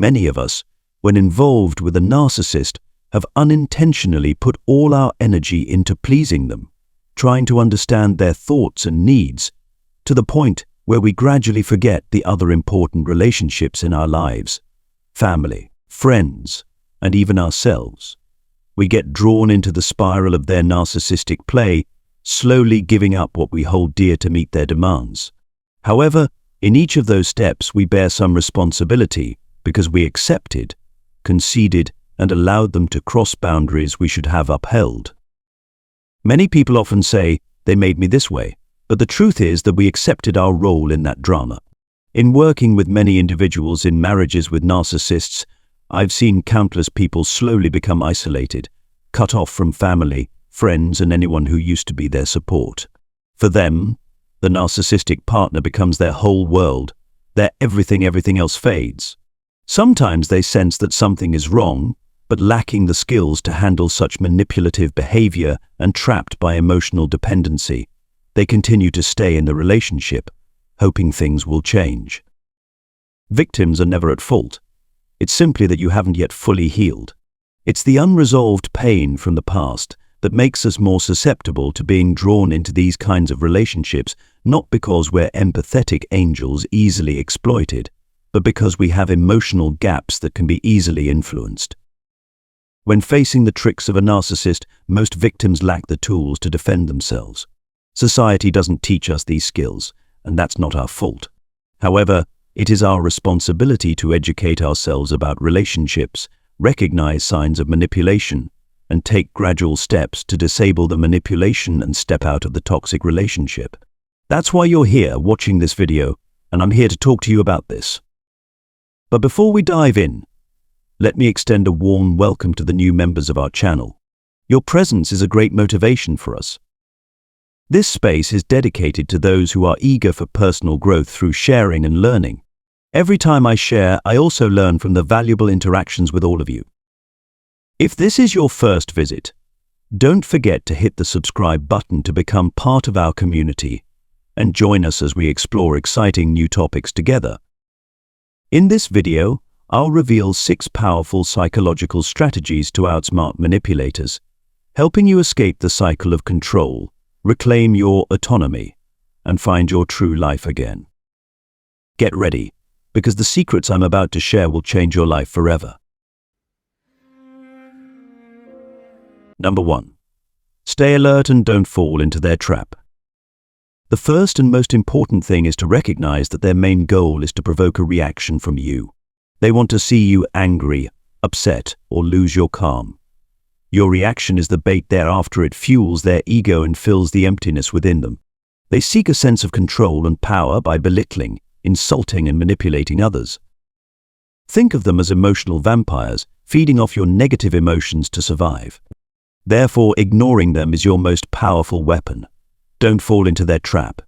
Many of us, when involved with a narcissist, have unintentionally put all our energy into pleasing them, trying to understand their thoughts and needs, to the point where we gradually forget the other important relationships in our lives: family, friends, and even ourselves. We get drawn into the spiral of their narcissistic play, slowly giving up what we hold dear to meet their demands. However, in each of those steps we bear some responsibility because we accepted, conceded, and allowed them to cross boundaries we should have upheld. Many people often say, "They made me this way," but the truth is that we accepted our role in that drama. In working with many individuals in marriages with narcissists, I've seen countless people slowly become isolated, cut off from family, friends, and anyone who used to be their support. For them, the narcissistic partner becomes their whole world. Their everything else fades. Sometimes they sense that something is wrong, but lacking the skills to handle such manipulative behavior and trapped by emotional dependency, they continue to stay in the relationship, hoping things will change. Victims are never at fault. It's simply that you haven't yet fully healed. It's the unresolved pain from the past that makes us more susceptible to being drawn into these kinds of relationships, not because we're empathetic angels easily exploited, but because we have emotional gaps that can be easily influenced. When facing the tricks of a narcissist, most victims lack the tools to defend themselves. Society doesn't teach us these skills, and that's not our fault. However, it is our responsibility to educate ourselves about relationships, recognize signs of manipulation, and take gradual steps to disable the manipulation and step out of the toxic relationship. That's why you're here watching this video, and I'm here to talk to you about this. But before we dive in, let me extend a warm welcome to the new members of our channel. Your presence is a great motivation for us. This space is dedicated to those who are eager for personal growth through sharing and learning. Every time I share, I also learn from the valuable interactions with all of you. If this is your first visit, don't forget to hit the subscribe button to become part of our community and join us as we explore exciting new topics together. In this video, I'll reveal 6 powerful psychological strategies to outsmart manipulators, helping you escape the cycle of control, reclaim your autonomy, and find your true life again. Get ready, because the secrets I'm about to share will change your life forever. Number 1. Stay alert and don't fall into their trap. The first and most important thing is to recognize that their main goal is to provoke a reaction from you. They want to see you angry, upset, or lose your calm. Your reaction is the bait thereafter. It fuels their ego and fills the emptiness within them. They seek a sense of control and power by belittling, insulting, and manipulating others. Think of them as emotional vampires, feeding off your negative emotions to survive. Therefore, ignoring them is your most powerful weapon. Don't fall into their trap.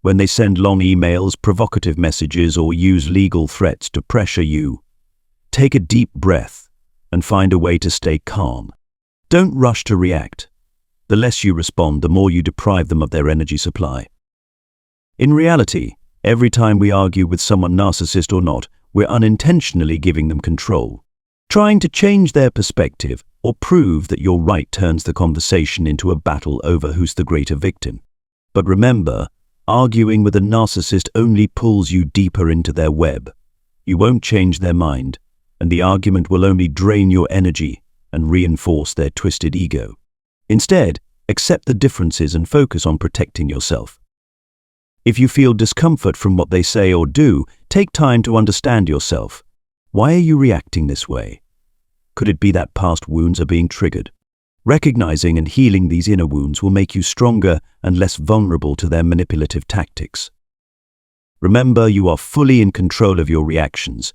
When they send long emails, provocative messages, or use legal threats to pressure you, take a deep breath and find a way to stay calm. Don't rush to react. The less you respond, the more you deprive them of their energy supply. In reality, every time we argue with someone, narcissist or not, we're unintentionally giving them control. Trying to change their perspective or prove that you're right turns the conversation into a battle over who's the greater victim. But remember, arguing with a narcissist only pulls you deeper into their web. You won't change their mind, and the argument will only drain your energy and reinforce their twisted ego. Instead, accept the differences and focus on protecting yourself. If you feel discomfort from what they say or do, take time to understand yourself. Why are you reacting this way? Could it be that past wounds are being triggered? Recognizing and healing these inner wounds will make you stronger and less vulnerable to their manipulative tactics. Remember, you are fully in control of your reactions.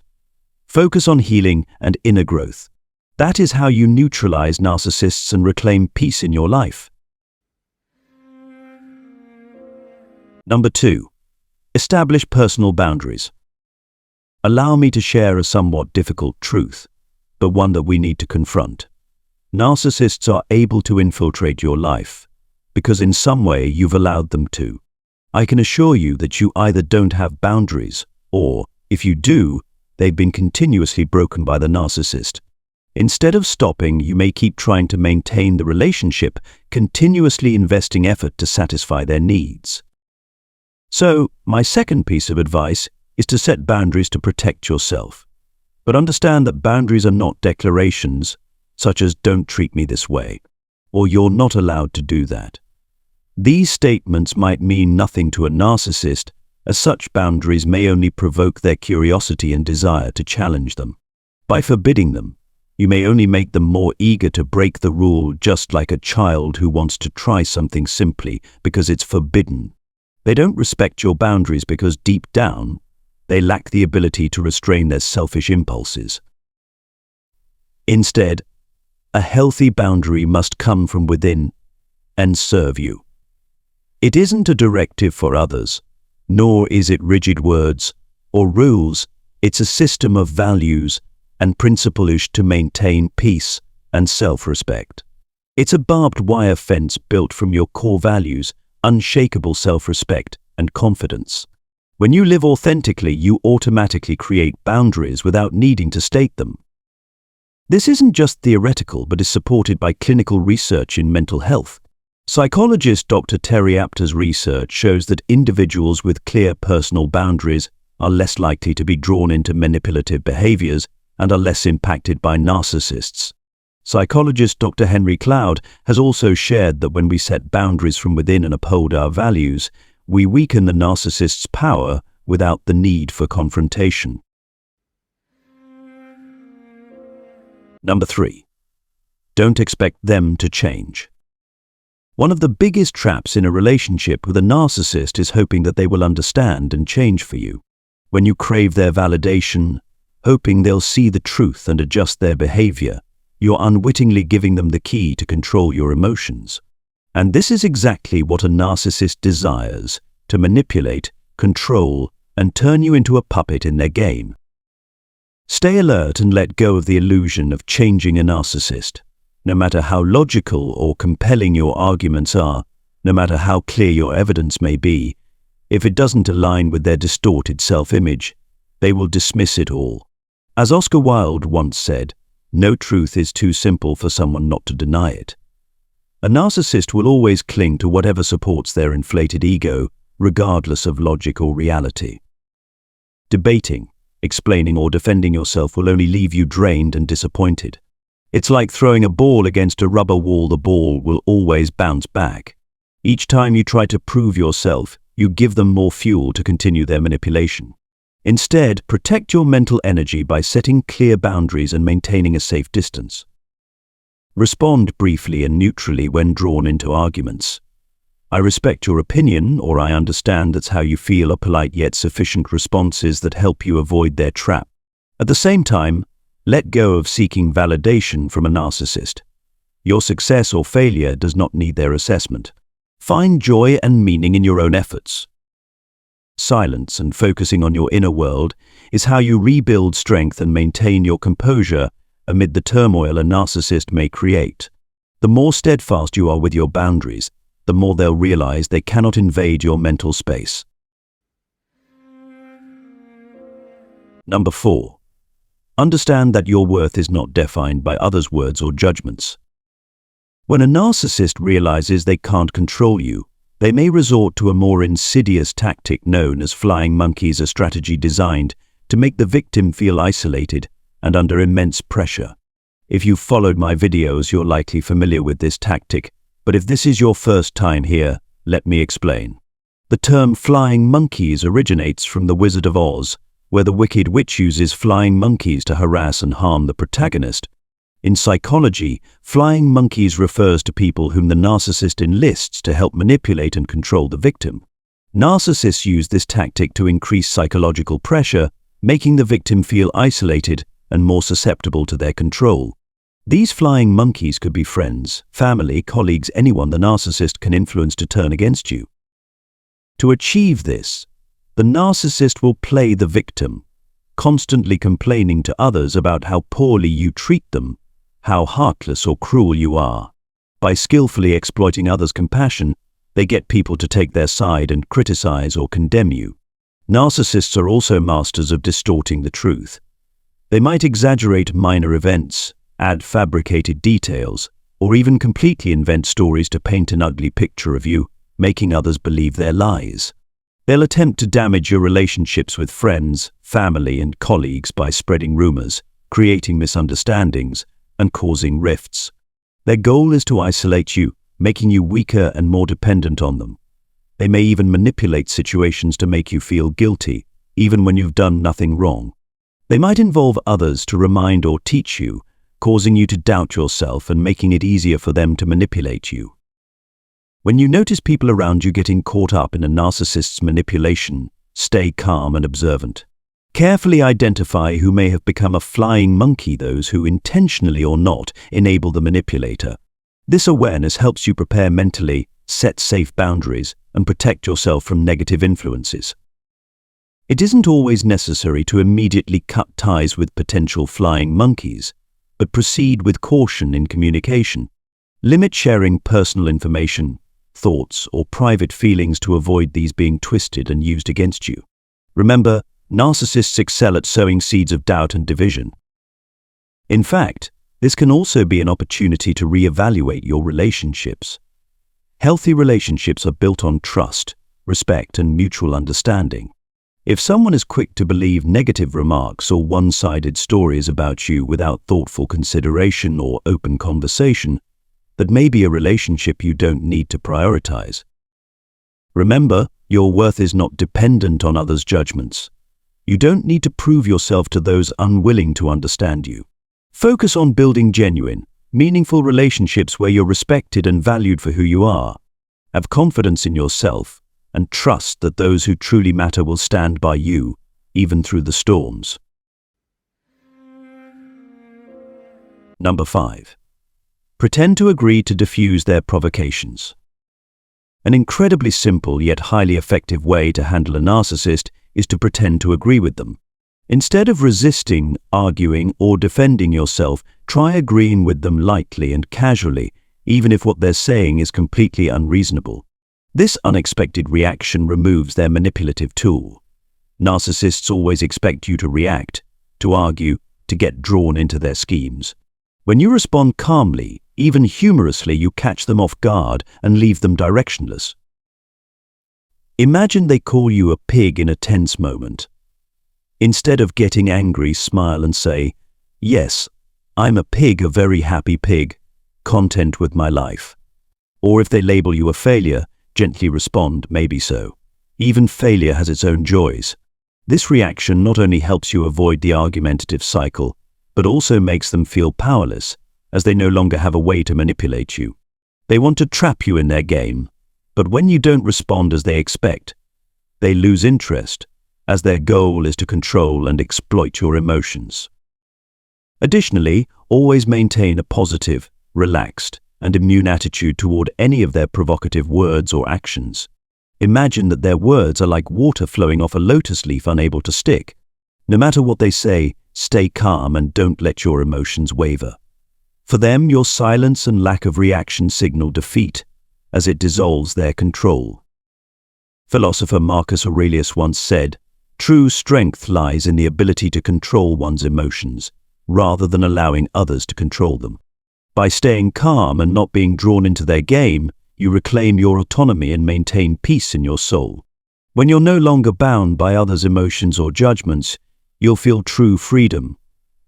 Focus on healing and inner growth. That is how you neutralize narcissists and reclaim peace in your life. Number 2. Establish personal boundaries. Allow me to share a somewhat difficult truth, but one that we need to confront. Narcissists are able to infiltrate your life because in some way you've allowed them to. I can assure you that you either don't have boundaries or, if you do, they've been continuously broken by the narcissist. Instead of stopping, you may keep trying to maintain the relationship, continuously investing effort to satisfy their needs. So, my second piece of advice is to set boundaries to protect yourself. But understand that boundaries are not declarations, such as "don't treat me this way," or "you're not allowed to do that." These statements might mean nothing to a narcissist, as such boundaries may only provoke their curiosity and desire to challenge them. By forbidding them, you may only make them more eager to break the rule, just like a child who wants to try something simply because it's forbidden. They don't respect your boundaries because deep down, they lack the ability to restrain their selfish impulses. Instead, a healthy boundary must come from within and serve you. It isn't a directive for others, nor is it rigid words or rules. It's a system of values and principles to maintain peace and self-respect. It's a barbed wire fence built from your core values, unshakable self-respect and confidence. When you live authentically, you automatically create boundaries without needing to state them. This isn't just theoretical, but is supported by clinical research in mental health. Psychologist Dr. Terry Apter's research shows that individuals with clear personal boundaries are less likely to be drawn into manipulative behaviors and are less impacted by narcissists. Psychologist Dr. Henry Cloud has also shared that when we set boundaries from within and uphold our values, we weaken the narcissist's power without the need for confrontation. Number 3. Don't expect them to change. One of the biggest traps in a relationship with a narcissist is hoping that they will understand and change for you. When you crave their validation, hoping they'll see the truth and adjust their behavior, you're unwittingly giving them the key to control your emotions. And this is exactly what a narcissist desires: to manipulate, control, and turn you into a puppet in their game. Stay alert and let go of the illusion of changing a narcissist. No matter how logical or compelling your arguments are, no matter how clear your evidence may be, if it doesn't align with their distorted self-image, they will dismiss it all. As Oscar Wilde once said, "No truth is too simple for someone not to deny it." A narcissist will always cling to whatever supports their inflated ego, regardless of logic or reality. Debating, explaining, or defending yourself will only leave you drained and disappointed. It's like throwing a ball against a rubber wall. The ball will always bounce back. Each time you try to prove yourself, you give them more fuel to continue their manipulation. Instead, protect your mental energy by setting clear boundaries and maintaining a safe distance. Respond briefly and neutrally when drawn into arguments. "I respect your opinion," or "I understand that's how you feel," are polite yet sufficient responses that help you avoid their trap. At the same time, let go of seeking validation from a narcissist. Your success or failure does not need their assessment. Find joy and meaning in your own efforts. Silence and focusing on your inner world is how you rebuild strength and maintain your composure amid the turmoil a narcissist may create. The more steadfast you are with your boundaries, the more they'll realize they cannot invade your mental space. Number 4. Understand that your worth is not defined by others' words or judgments. When a narcissist realizes they can't control you, they may resort to a more insidious tactic known as flying monkeys, a strategy designed to make the victim feel isolated and under immense pressure. If you've followed my videos, you're likely familiar with this tactic, but if this is your first time here, let me explain. The term flying monkeys originates from The Wizard of Oz, where the Wicked Witch uses flying monkeys to harass and harm the protagonist. In psychology, flying monkeys refers to people whom the narcissist enlists to help manipulate and control the victim. Narcissists use this tactic to increase psychological pressure, making the victim feel isolated and more susceptible to their control. These flying monkeys could be friends, family, colleagues, anyone the narcissist can influence to turn against you. To achieve this, the narcissist will play the victim, constantly complaining to others about how poorly you treat them, how heartless or cruel you are. By skillfully exploiting others' compassion, they get people to take their side and criticize or condemn you. Narcissists are also masters of distorting the truth. They might exaggerate minor events, add fabricated details, or even completely invent stories to paint an ugly picture of you, making others believe their lies. They'll attempt to damage your relationships with friends, family, and colleagues by spreading rumors, creating misunderstandings, and causing rifts. Their goal is to isolate you, making you weaker and more dependent on them. They may even manipulate situations to make you feel guilty, even when you've done nothing wrong. They might involve others to remind or teach you, causing you to doubt yourself and making it easier for them to manipulate you. When you notice people around you getting caught up in a narcissist's manipulation, stay calm and observant. Carefully identify who may have become a flying monkey, those who intentionally or not enable the manipulator. This awareness helps you prepare mentally, set safe boundaries, and protect yourself from negative influences. It isn't always necessary to immediately cut ties with potential flying monkeys, but proceed with caution in communication. Limit sharing personal information, thoughts, or private feelings to avoid these being twisted and used against you. Remember, narcissists excel at sowing seeds of doubt and division. In fact, this can also be an opportunity to reevaluate your relationships. Healthy relationships are built on trust, respect, and mutual understanding. If someone is quick to believe negative remarks or one-sided stories about you without thoughtful consideration or open conversation, that may be a relationship you don't need to prioritize. Remember, your worth is not dependent on others' judgments. You don't need to prove yourself to those unwilling to understand you. Focus on building genuine, meaningful relationships where you're respected and valued for who you are. Have confidence in yourself and trust that those who truly matter will stand by you, even through the storms. Number 5. Pretend to agree to diffuse their provocations. An incredibly simple yet highly effective way to handle a narcissist is to pretend to agree with them. Instead of resisting, arguing, or defending yourself, try agreeing with them lightly and casually, even if what they're saying is completely unreasonable. This unexpected reaction removes their manipulative tool. Narcissists always expect you to react, to argue, to get drawn into their schemes. When you respond calmly, even humorously, you catch them off guard and leave them directionless. Imagine they call you a pig in a tense moment. Instead of getting angry, smile and say, "Yes, I'm a pig, a very happy pig, content with my life." Or if they label you a failure, gently respond, "Maybe so. Even failure has its own joys." This reaction not only helps you avoid the argumentative cycle, but also makes them feel powerless, as they no longer have a way to manipulate you. They want to trap you in their game, but when you don't respond as they expect, they lose interest, as their goal is to control and exploit your emotions. Additionally, always maintain a positive, relaxed, and immune attitude toward any of their provocative words or actions. Imagine that their words are like water flowing off a lotus leaf unable to stick. No matter what they say, stay calm and don't let your emotions waver. For them, your silence and lack of reaction signal defeat, as it dissolves their control. Philosopher Marcus Aurelius once said, "True strength lies in the ability to control one's emotions, rather than allowing others to control them." By staying calm and not being drawn into their game, you reclaim your autonomy and maintain peace in your soul. When you're no longer bound by others' emotions or judgments, you'll feel true freedom,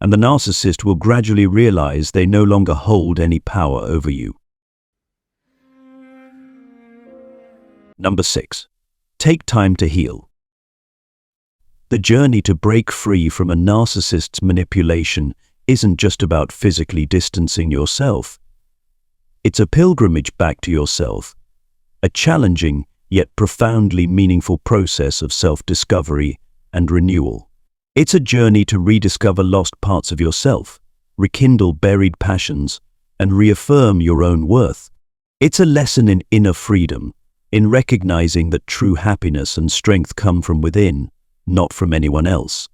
and the narcissist will gradually realize they no longer hold any power over you. Number 6. Take time to heal. The journey to break free from a narcissist's manipulation isn't just about physically distancing yourself. It's a pilgrimage back to yourself, a challenging yet profoundly meaningful process of self-discovery and renewal. It's a journey to rediscover lost parts of yourself, rekindle buried passions, and reaffirm your own worth. It's a lesson in inner freedom, in recognizing that true happiness and strength come from within, not from anyone else.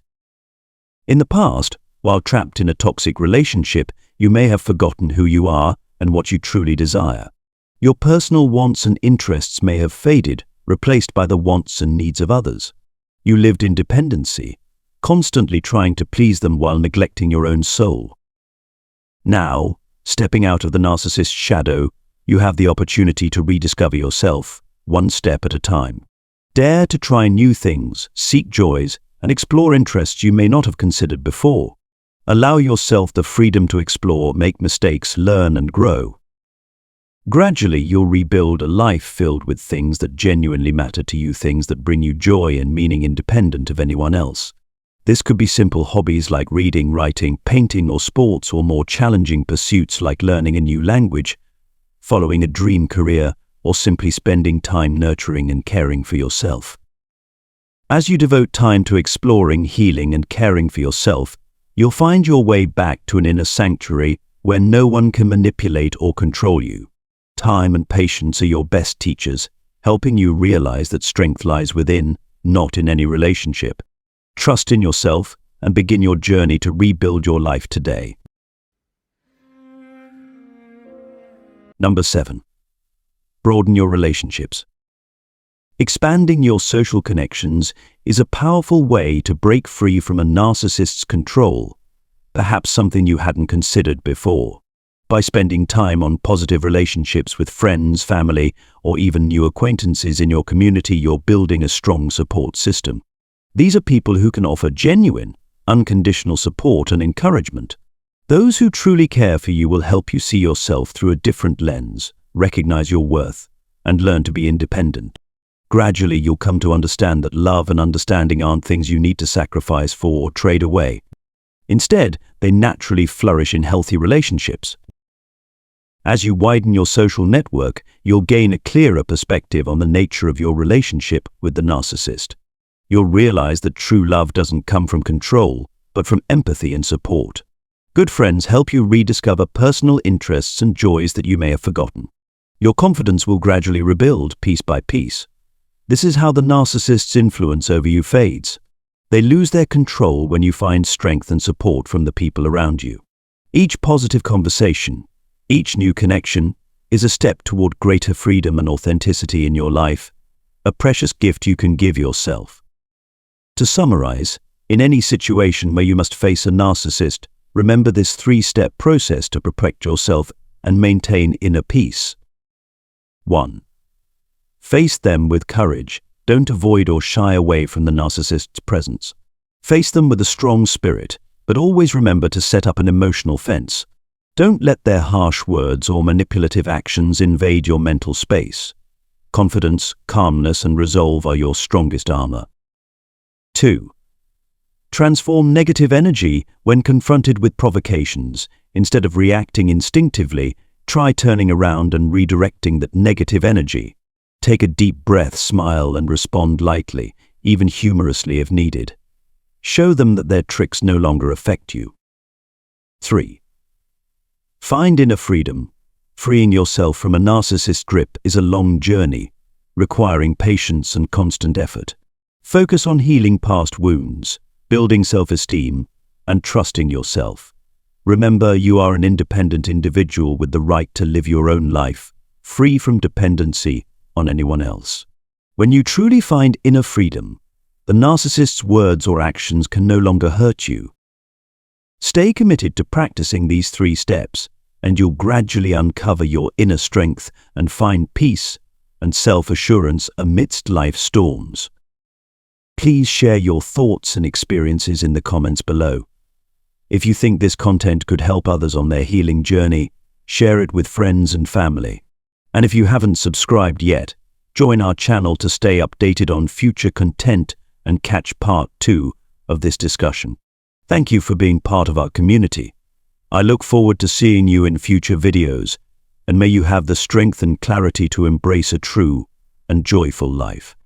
In the past, while trapped in a toxic relationship, you may have forgotten who you are and what you truly desire. Your personal wants and interests may have faded, replaced by the wants and needs of others. You lived in dependency, constantly trying to please them while neglecting your own soul. Now, stepping out of the narcissist's shadow, you have the opportunity to rediscover yourself, one step at a time. Dare to try new things, seek joys, and explore interests you may not have considered before. Allow yourself the freedom to explore, make mistakes, learn, and grow. Gradually, you'll rebuild a life filled with things that genuinely matter to you, things that bring you joy and meaning independent of anyone else. This could be simple hobbies like reading, writing, painting, or sports, or more challenging pursuits like learning a new language, following a dream career, or simply spending time nurturing and caring for yourself. As you devote time to exploring, healing, and caring for yourself, you'll find your way back to an inner sanctuary where no one can manipulate or control you. Time and patience are your best teachers, helping you realize that strength lies within, not in any relationship. Trust in yourself and begin your journey to rebuild your life today. Number 7. Broaden your relationships. Expanding your social connections is a powerful way to break free from a narcissist's control, perhaps something you hadn't considered before. By spending time on positive relationships with friends, family, or even new acquaintances in your community, you're building a strong support system. These are people who can offer genuine, unconditional support and encouragement. Those who truly care for you will help you see yourself through a different lens, recognize your worth, and learn to be independent. Gradually, you'll come to understand that love and understanding aren't things you need to sacrifice for or trade away. Instead, they naturally flourish in healthy relationships. As you widen your social network, you'll gain a clearer perspective on the nature of your relationship with the narcissist. You'll realize that true love doesn't come from control, but from empathy and support. Good friends help you rediscover personal interests and joys that you may have forgotten. Your confidence will gradually rebuild piece by piece. This is how the narcissist's influence over you fades. They lose their control when you find strength and support from the people around you. Each positive conversation, each new connection, is a step toward greater freedom and authenticity in your life, a precious gift you can give yourself. To summarize, in any situation where you must face a narcissist, remember this 3-step process to protect yourself and maintain inner peace. 1. Face them with courage. Don't avoid or shy away from the narcissist's presence. Face them with a strong spirit, but always remember to set up an emotional fence. Don't let their harsh words or manipulative actions invade your mental space. Confidence, calmness, and resolve are your strongest armor. 2. Transform negative energy when confronted with provocations. Instead of reacting instinctively, try turning around and redirecting that negative energy. Take a deep breath, smile, and respond lightly, even humorously if needed. Show them that their tricks no longer affect you. 3. Find inner freedom. Freeing yourself from a narcissist's grip is a long journey, requiring patience and constant effort. Focus on healing past wounds, building self-esteem, and trusting yourself. Remember, you are an independent individual with the right to live your own life, free from dependency on anyone else. When you truly find inner freedom, the narcissist's words or actions can no longer hurt you. Stay committed to practicing these 3 steps, and you'll gradually uncover your inner strength and find peace and self-assurance amidst life's storms. Please share your thoughts and experiences in the comments below. If you think this content could help others on their healing journey, share it with friends and family. And if you haven't subscribed yet, join our channel to stay updated on future content and catch part 2 of this discussion. Thank you for being part of our community. I look forward to seeing you in future videos, and may you have the strength and clarity to embrace a true and joyful life.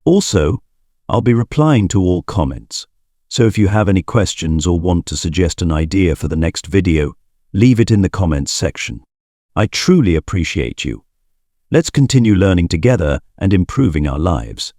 Also, I'll be replying to all comments, so if you have any questions or want to suggest an idea for the next video, leave it in the comments section. I truly appreciate you. Let's continue learning together and improving our lives.